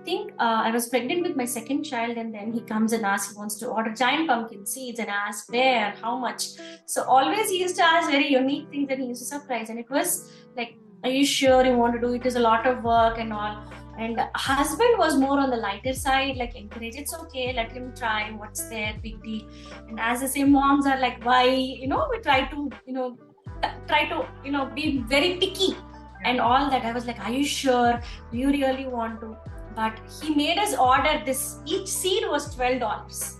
think I was pregnant with my second child, and then he comes and asks, he wants to order giant pumpkin seeds, and ask where, how much. So always he used to ask very unique things, and he used to surprise. And it was like, are you sure you want to do it? It's a lot of work and all. And husband was more on the lighter side, like encourage, it's okay, let him try, what's there, big deal. And as the same, moms are like, why, we try to, be very picky and all that. I was like, are you sure? Do you really want to? But he made us order this. Each seed was $12.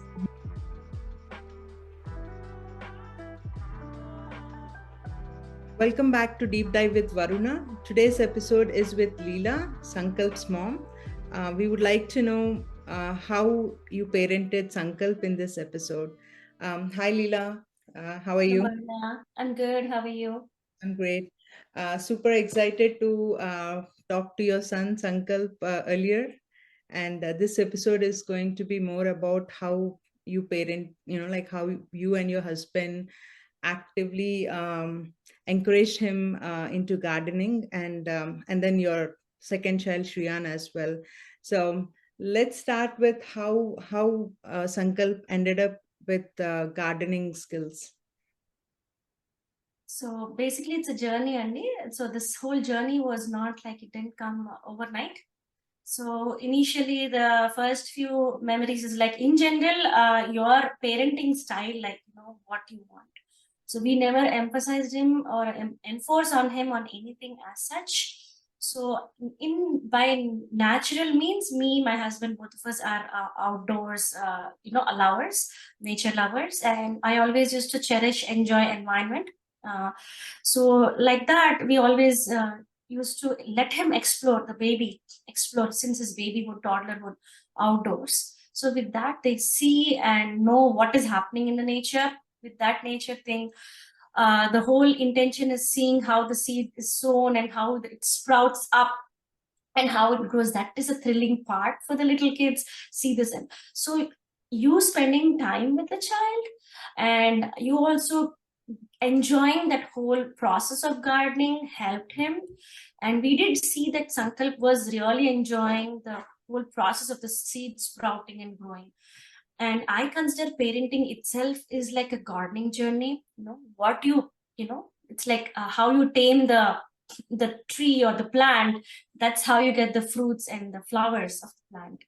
Welcome back to Deep Dive with Varuna. Today's episode is with Leela, Sankalp's mom. We would like to know how you parented Sankalp in this episode. Hi Leela, how are you? I'm good. How are you? I'm great. Super excited to talk to your son Sankalp earlier. And this episode is going to be more about how you parent, like how you and your husband actively encouraged him into gardening, and then your second child Shriyan as well. So let's start with how Sankalp ended up with gardening skills. So basically, it's a journey, Andy. So this whole journey was not like it didn't come overnight. So initially, the first few memories is like, in general, your parenting style, like, what you want. So we never emphasized him or enforce on him on anything as such. So by natural means, me, my husband, both of us are outdoors, lovers, nature lovers, and I always used to cherish, enjoy environment. So like that, we always used to let him explore, the baby explore, since his babyhood, toddlerhood, outdoors. So with that, they see and know what is happening in the nature. With that nature thing, the whole intention is seeing how the seed is sown and how it sprouts up and how it grows. That is a thrilling part for the little kids. See this. And so you spending time with the child, and you also enjoying that whole process of gardening helped him. And we did see that Sankalp was really enjoying the whole process of the seed sprouting and growing. And I consider parenting itself is like a gardening journey. It's like how you tame the tree or the plant. That's how you get the fruits and the flowers of the plant.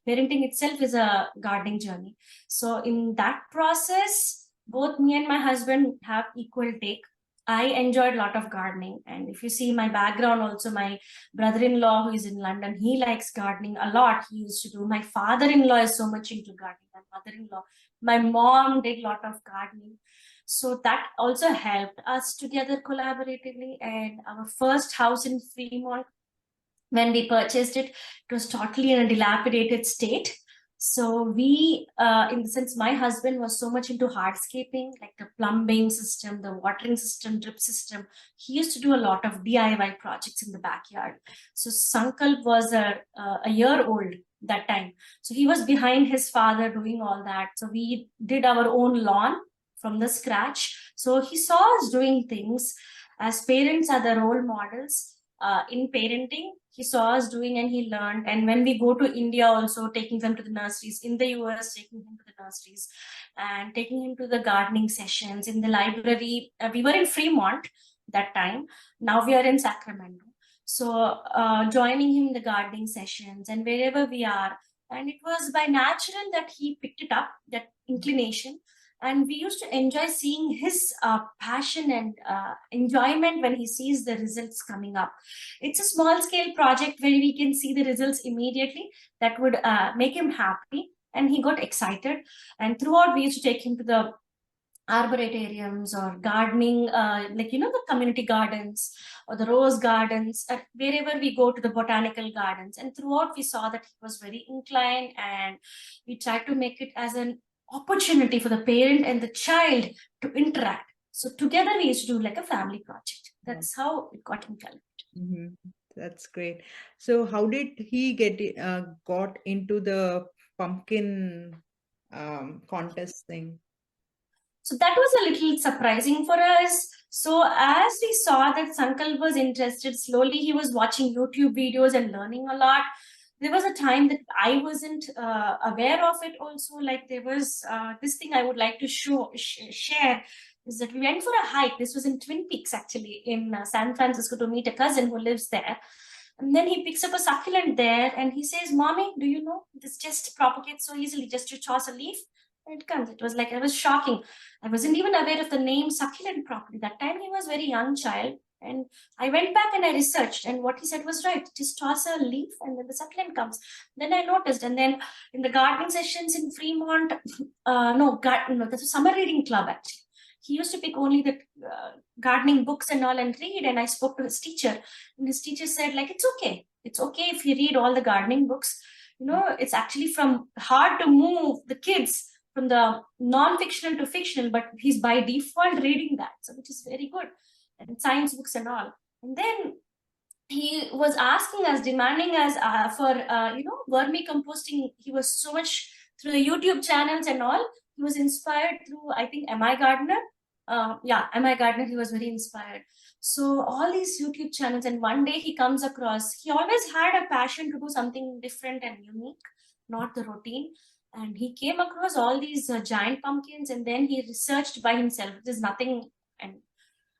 Parenting itself is a gardening journey. So in that process, both me and my husband have equal take. I enjoyed a lot of gardening. And if you see my background, also my brother-in-law who is in London, he likes gardening a lot. He used to do. My father-in-law is so much into gardening. My mother-in-law, my mom did a lot of gardening. So that also helped us together collaboratively. And our first house in Fremont, when we purchased it, it was totally in a dilapidated state. So we, in the sense, my husband was so much into hardscaping, like the plumbing system, the watering system, drip system. He used to do a lot of DIY projects in the backyard. So Sankalp was a year old that time. So he was behind his father doing all that. So we did our own lawn from the scratch. So he saw us doing things. As parents are the role models in parenting. He saw us doing and he learned. And when we go to India, also taking them to the nurseries, in the US, taking him to the nurseries and taking him to the gardening sessions in the library. We were in Fremont that time. Now we are in Sacramento. So joining him in the gardening sessions and wherever we are. And it was by natural that he picked it up, that inclination. And we used to enjoy seeing his passion and enjoyment when he sees the results coming up. It's a small scale project where we can see the results immediately. That would make him happy, and he got excited. And throughout, we used to take him to the arboretariums or gardening, the community gardens or the rose gardens, wherever we go to the botanical gardens. And throughout, we saw that he was very inclined, and we tried to make it as an opportunity for the parent and the child to interact. So together we used to do like a family project. That's how it got inculcated. Mm-hmm. That's great. So how did he got into the pumpkin contest thing? So that was a little surprising for us. So as we saw that Sankalp was interested, slowly he was watching YouTube videos and learning a lot. there was a time that I wasn't aware of it also. Like there was this thing I would like to share is that we went for a hike. This was in Twin Peaks, actually, in San Francisco, to meet a cousin who lives there. And then he picks up a succulent there and he says, "Mommy, do you know this just propagates so easily? Just you toss a leaf and it comes." It was like, I was shocking. I wasn't even aware of the name succulent properly. That time he was very young child. And I went back and I researched, and what he said was right. Just toss a leaf and then the succulent comes. Then I noticed. And then in the gardening sessions in Fremont, no, that's a summer reading club actually. He used to pick only the gardening books and all and read. And I spoke to his teacher, and his teacher said, like, it's okay. It's okay if you read all the gardening books. It's actually from hard to move the kids from the non-fictional to fictional, but he's by default reading that, so which is very good, and science books and all. And then he was asking us, demanding us for vermicomposting. He was so much through the YouTube channels and all. He was inspired through, I think, Am I Gardener? Am I Gardener? He was very inspired. So all these YouTube channels, and one day he comes across. He always had a passion to do something different and unique, not the routine. And he came across all these giant pumpkins, and then he researched by himself. There's nothing, and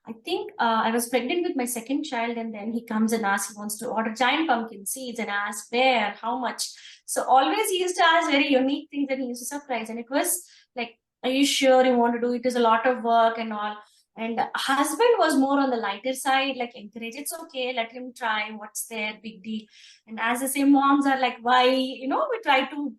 I think I was pregnant with my second child, and then he comes and asks, he wants to order giant pumpkin seeds, and ask where, how much. So always he used to ask very unique things, and he used to surprise. And it was like, "Are you sure you want to do it? It is a lot of work and all." And husband was more on the lighter side, like encourage, "It's okay, let him try. What's there? Big deal." And as the same moms are like, why, we try to,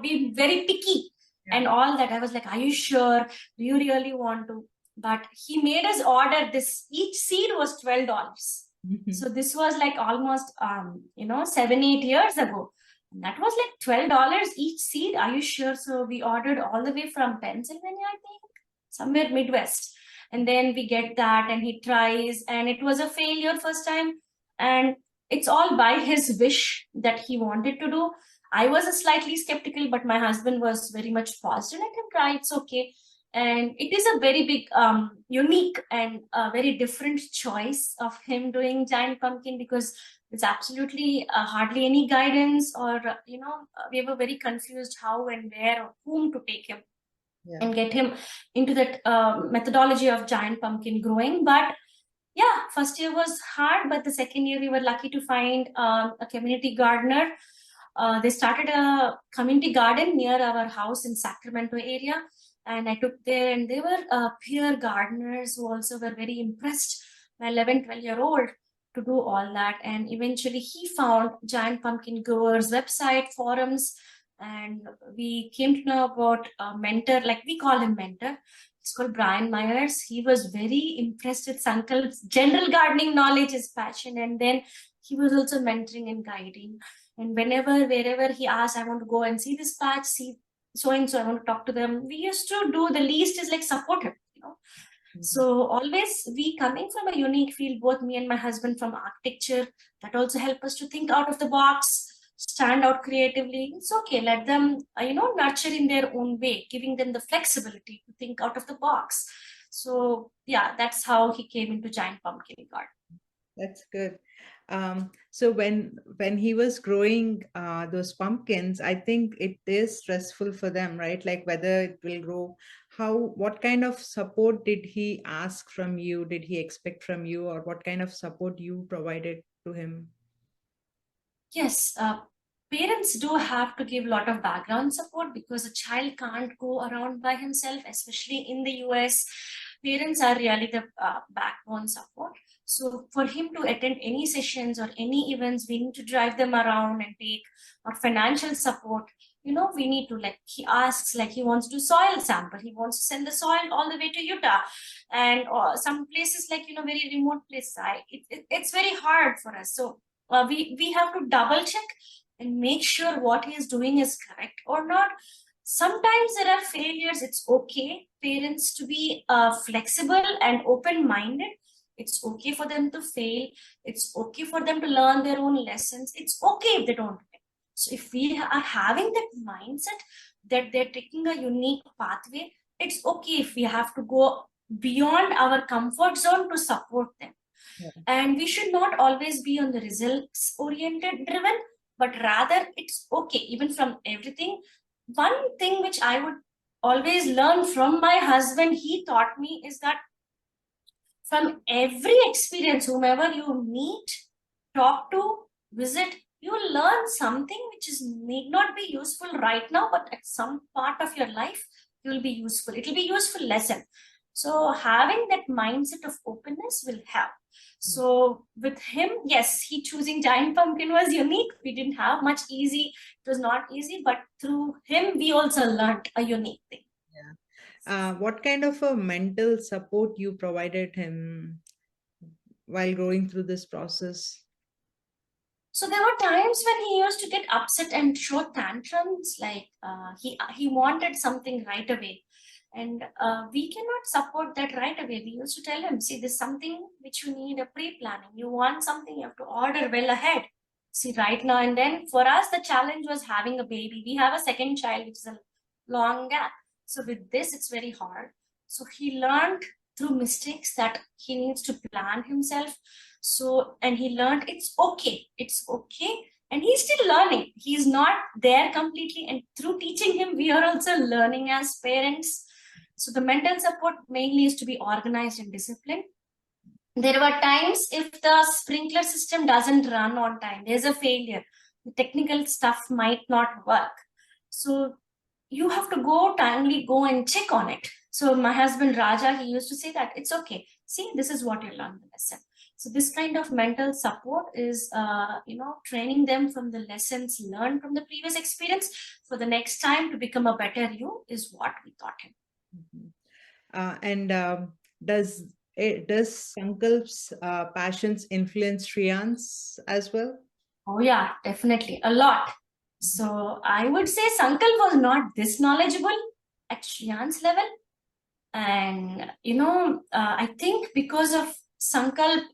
be very picky and all that. I was like, "Are you sure? Do you really want to?" But he made us order this. Each seed was $12. So this was like almost 7-8 years ago. And that was like $12 each seed. "Are you sure?" So we ordered all the way from Pennsylvania, I think, somewhere Midwest. And then we get that, and he tries, and it was a failure first time. And it's all by his wish that he wanted to do. I was slightly skeptical, but my husband was very much positive. "Let him try, it's okay." And it is a very big, unique and very different choice of him doing giant pumpkin, because it's absolutely hardly any guidance, or we were very confused how and where or whom to take him and get him into that methodology of giant pumpkin growing. But yeah, first year was hard, but the second year we were lucky to find a community gardener. They started a community garden near our house in Sacramento area, and I took there, and they were peer gardeners who also were very impressed, my 11-12-year-old, to do all that. And eventually he found giant pumpkin growers website, forums, and we came to know about a mentor, like we call him mentor. It's called Brian Myers. He was very impressed with Sankalp's general gardening knowledge, his passion, and then he was also mentoring and guiding. And wherever he asked, "I want to go and see this patch, see so and so, I want to talk to them," we used to do the least is like support him. So always, we coming from a unique field, both me and my husband from architecture, that also help us to think out of the box, stand out creatively. It's okay, let them nurture in their own way, giving them the flexibility to think out of the box. So yeah, that's how he came into giant pumpkin garden. That's good. So when he was growing those pumpkins, I think it is stressful for them, right? Like whether it will grow. What kind of support did he ask from you? Did he expect from you, or what kind of support you provided to him? Yes, parents do have to give a lot of background support, because a child can't go around by himself, especially in the US. Parents are really the backbone support. So for him to attend any sessions or any events, we need to drive them around and take, or financial support. We need to, like, he asks, like, he wants to soil sample. He wants to send the soil all the way to Utah, and some places, like, very remote places. It's very hard for us. So we have to double check and make sure what he is doing is correct or not. Sometimes there are failures. It's okay, parents, to be flexible and open-minded. It's okay for them to fail. It's okay for them to learn their own lessons. It's okay if they don't win. So if we are having that mindset that they're taking a unique pathway, it's okay if we have to go beyond our comfort zone to support them. Yeah. And we should not always be on the results oriented driven, but rather it's okay, even from everything. One thing which I would always learn from my husband, he taught me, is that from every experience, whomever you meet, talk to, visit, you will learn something which is need not be useful right now, but at some part of your life, you will be useful. It will be useful lesson. So having that mindset of openness will help. So with him, yes, he choosing giant pumpkin was unique. We didn't have much easy. It was not easy, but through him, we also learned a unique thing. Yeah. What kind of a mental support you provided him while going through this process? So there were times when he used to get upset and show tantrums, like he wanted something right away, and we cannot support that right away. We used to tell him, see, this is something which you need a pre-planning. You want something, you have to order well ahead. See, right now and then, for us, the challenge was having a baby. We have a second child, which is a long gap. So with this, it's very hard. So he learned through mistakes that he needs to plan himself. So, and he learned it's okay, and he's still learning. He's not there completely, and through teaching him, we are also learning as parents. So the mental support mainly is to be organized and disciplined. There were times if the sprinkler system doesn't run on time, there's a failure, the technical stuff might not work, so you have to timely go and check on it. So my husband Raja, he used to say that it's okay, see, this is what you learned the lesson. So this kind of mental support is training them from the lessons learned from the previous experience for the next time to become a better you, is what we taught him. And does Sankalp's passions influence Shriyan's as well? Oh yeah, definitely a lot. So I would say Sankalp was not this knowledgeable at Shriyan's level. And, I think because of Sankalp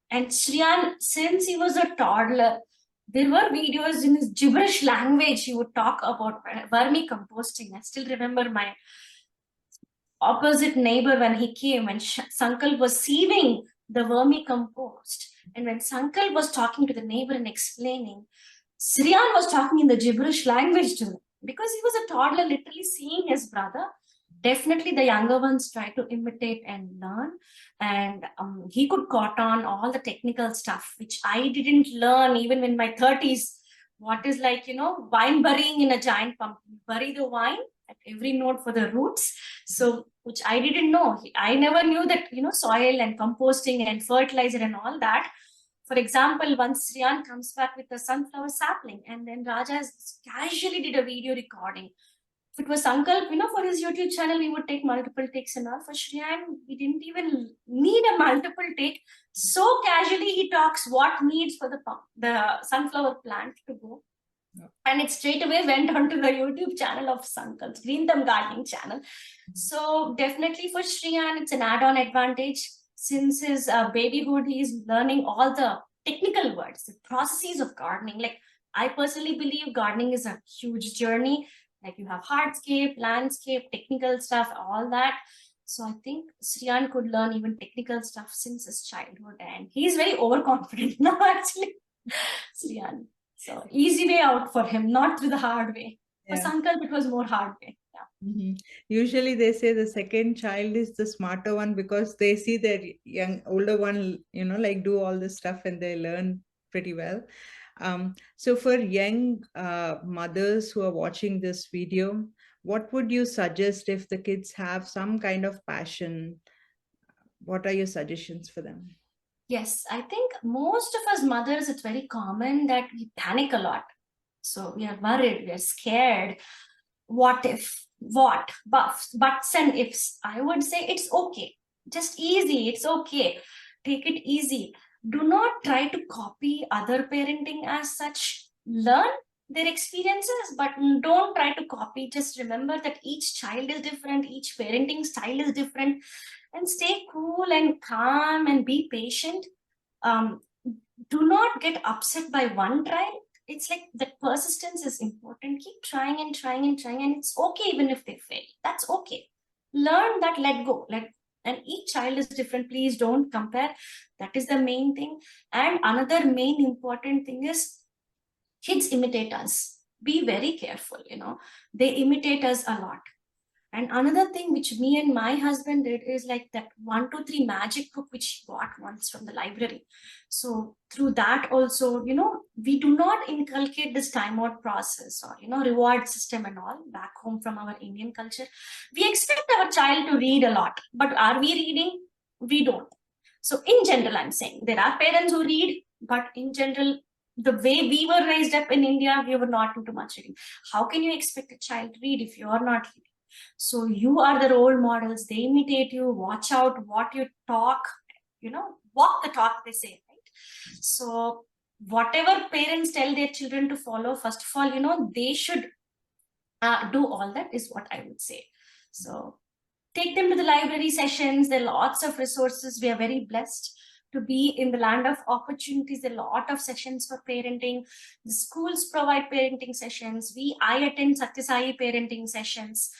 and Shriyan, since he was a toddler, there were videos in his gibberish language. He would talk about vermicomposting. I still remember my opposite neighbor when he came, when Sankalp was sieving the vermicompost. And when Sankalp was talking to the neighbor and explaining, Shriyan was talking in the gibberish language to him because he was a toddler, literally seeing his brother. Definitely the younger ones try to imitate and learn, and he could caught on all the technical stuff which I didn't learn even in my 30s. What is, like, wine burying in a giant pumpkin, bury the wine at every node for the roots. So which I didn't know. I never knew that soil and composting and fertilizer and all that. For example, once Shriyan comes back with a sunflower sapling, and then Raja casually did a video recording. If it was Sankalp, for his YouTube channel, we would take multiple takes and all. For Shriyan, we didn't even need a multiple take. So casually, he talks what needs for the sunflower plant to go. Yeah. And it straight away went onto the YouTube channel of Sankalp's Green Thumb Gardening channel. So definitely for Shriyan, it's an add-on advantage. Since his babyhood, he's learning all the technical words, the processes of gardening. Like, I personally believe gardening is a huge journey. Like, you have hardscape, landscape, technical stuff, all that. So I think Shriyan could learn even technical stuff since his childhood, and he's very overconfident now, actually, Shriyan. So easy way out for him, not through the hard way. For Sankalp, it was more hard way. Yeah. Mm-hmm. Usually they say the second child is the smarter one because they see their older one, like do all this stuff and they learn pretty well. So for young mothers who are watching this video, what would you suggest if the kids have some kind of passion? What are your suggestions for them? Yes, I think most of us mothers, it's very common that we panic a lot. So we are worried, we are scared. What if, buts and ifs. I would say it's okay. Just easy, it's okay. Take it easy. Do not try to copy other parenting as such. Learn their experiences, but don't try to copy. Just remember that each child is different, each parenting style is different, and stay cool and calm and be patient. Do not get upset by one trial. It's like that persistence is important. Keep trying and trying and trying, and it's okay even if they fail. That's okay. Learn that, let go. and each child is different. Please don't compare. That is the main thing. And another main important thing is kids imitate us. Be very careful, they imitate us a lot. And another thing which me and my husband did is like that 1, 2, 3 magic book which he got once from the library. So through that also, we do not inculcate this timeout process or reward system and all back home from our Indian culture. We expect our child to read a lot, but are we reading? We don't. So in general, I'm saying there are parents who read, but in general, the way we were raised up in India, we were not into much reading. How can you expect a child to read if you are not reading? So you are the role models. They imitate you. Watch out what you talk, walk the talk, they say, right? So whatever parents tell their children to follow, first of all, they should do all that, is what I would say. So take them to the library sessions. There are lots of resources. We are very blessed to be in the land of opportunities. There are a lot of sessions for parenting. The schools provide parenting sessions. I attend Satyasai parenting sessions.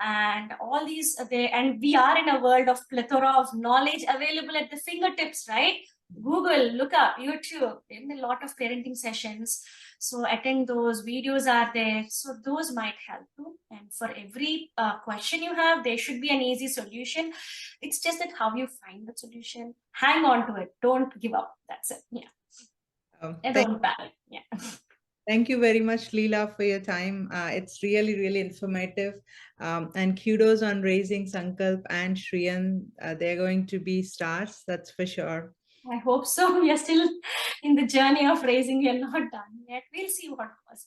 And all these and we are in a world of plethora of knowledge available at the fingertips, right? Google, look up YouTube, and a lot of parenting sessions. So attend those. Videos are there, so those might help too. And for every question you have, there should be an easy solution. It's just that how you find the solution. Hang on to it. Don't give up. That's it. Yeah. And don't panic. Yeah. Thank you very much, Leela, for your time. It's really, really informative. And kudos on raising Sankalp and Shriyan. They're going to be stars, that's for sure. I hope so. We are still in the journey of raising. We are not done yet. We'll see what goes.